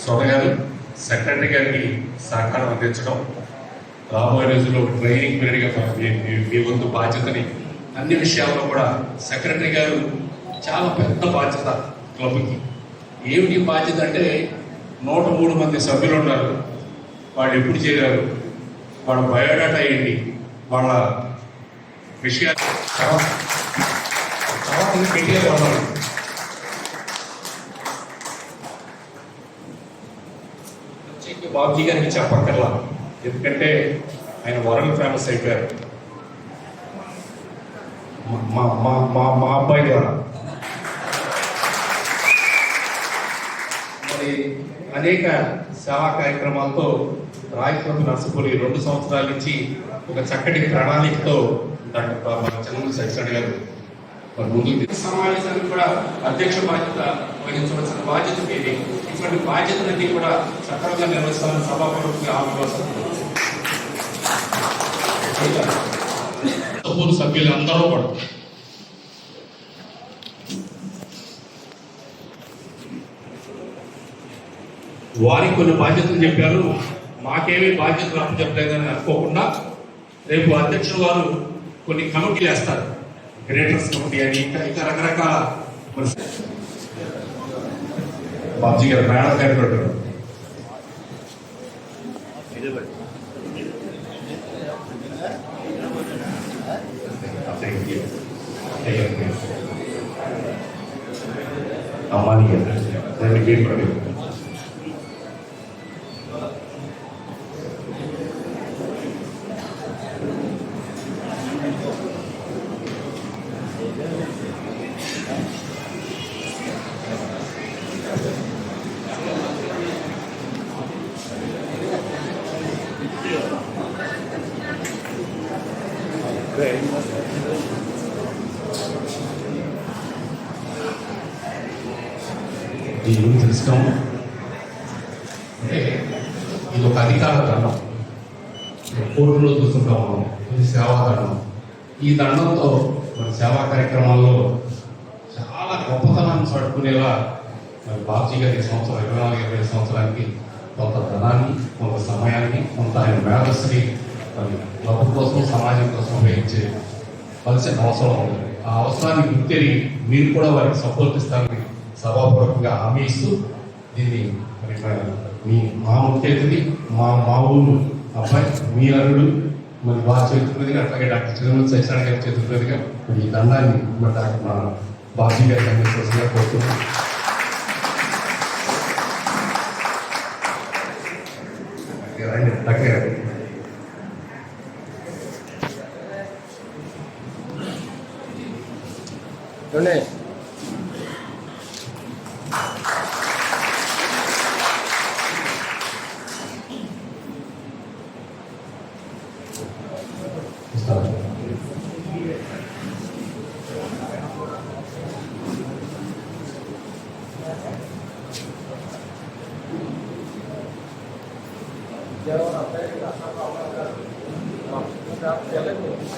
చూడగారు secretary గారికి సహకారం అందించడం, రాబోయే రోజుల్లో ట్రైనింగ్ పీరియడ్గా మీ వంతు బాధ్యతని అన్ని విషయాల్లో కూడా సెక్రటరీ గారు చాలా పెద్ద బాధ్యత క్లబ్కి. ఏమిటి బాధ్యత అంటే 103 మంది సభ్యులు ఉన్నారు. వాళ్ళు ఎప్పుడు చేరారు, వాళ్ళ బయోడాటా ఏంటి, వాళ్ళ విషయాలు తర్వాత పెట్టే వాళ్ళు. బాబుజీ గారికి చెప్పక్కర్లా, ఎందుకంటే ఆయన వరల్డ్ ఫేమస్ అయిపోయారు మా మా మా మా అబ్బాయి ద్వారా. మరి అనేక సేవా కార్యక్రమాలతో రాయచోటి నర్సపూరి 2 సంవత్సరాల నుంచి ఒక చక్కటి ప్రణాళికతో డాక్టర్ మన చంద్రబాబు సత్యనారాయణ గారు ముందు సమావేశానికి కూడా అధ్యక్ష బాధ్యత వహించవలసిన బాధ్యత మీది. ఇటువంటి బాధ్యతలన్నీ కూడా సక్రమంగా నిర్వహిస్తామని సభాపూర్వకంగా సభ్యులందరూ కూడా వారికి కొన్ని బాధ్యతలు చెప్పారు, మాకేమీ బాధ్యతలు అప్పచెప్పలేదని అనుకోకుండా రేపు అధ్యక్షులు వారు కొన్ని కమిటీలు వేస్తారు, గ్రేటర్స్ కమిటీ అని ఇంకా రకరకాల. బాబుజీ గారు మేడం గారు పెట్టారు. అమ్మాని గారు దీన్ని తెలుసుకోము అంటే ఇది ఒక అధికార దండం, కోర్టులో చూస్తుంటాము, ఇది సేవా దండం. ఈ దండంతో మన సేవా కార్యక్రమాల్లో చాలా గొప్పతనాన్ని చాటుకునేలా మరి బాబుజీ గారి సంవత్సరం 24-25 సంవత్సరానికి కొంత ధనాన్ని, కొంత సమయాన్ని, కొంత ఆయన మేధస్సుని మరి క్లబ్ కోసం, సమాజం కోసం ఉపయోగించే కలిసిన అవసరం ఉంది. ఆ అవసరాన్ని గుర్తెరిగి మీరు కూడా వారికి సపోర్ట్ ఇస్తారని సభాపూర్వకంగా హామీ ఇస్తూ దీన్ని మీ మా ముఖ్య అతిథి మా ఊరు అబ్బాయి, మీ అల్లుడు మరి వారి చేతులదిగా, అట్లాగే డాక్టర్ చంద్రబాబు సత్యనారాయణ గారి చేతులదిగా ఈ దండాన్ని డాక్టర్ మన బాబుజీ గారికి అందించవలసిందిగా కోరుతున్నాం.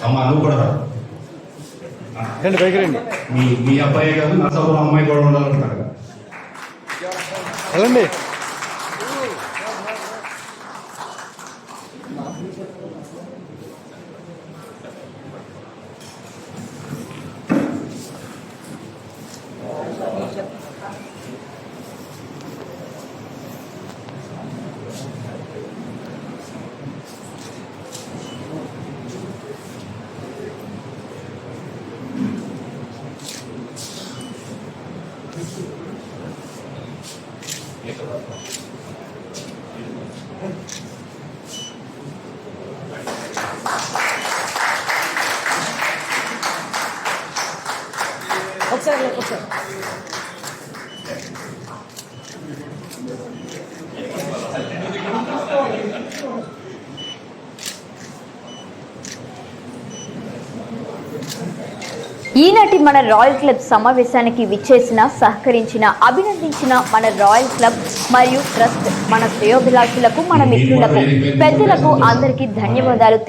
అమ్మా నువ్వు కూడా మీ అబ్బాయి కాదు, నా సభలో అమ్మాయి కూడా ఉండాలంటున్నారు. వెళ్ళండి. ఒకసారి ఈనాటి మన రాయల్ క్లబ్ సమావేశానికి విచ్చేసిన, సహకరించిన, అభినందించిన మన రాయల్ క్లబ్ మరియు ట్రస్ట్, మన శ్రేయోభిలాషులకు, మన మిత్రులకు, పెద్దలకు అందరికీ ధన్యవాదాలు.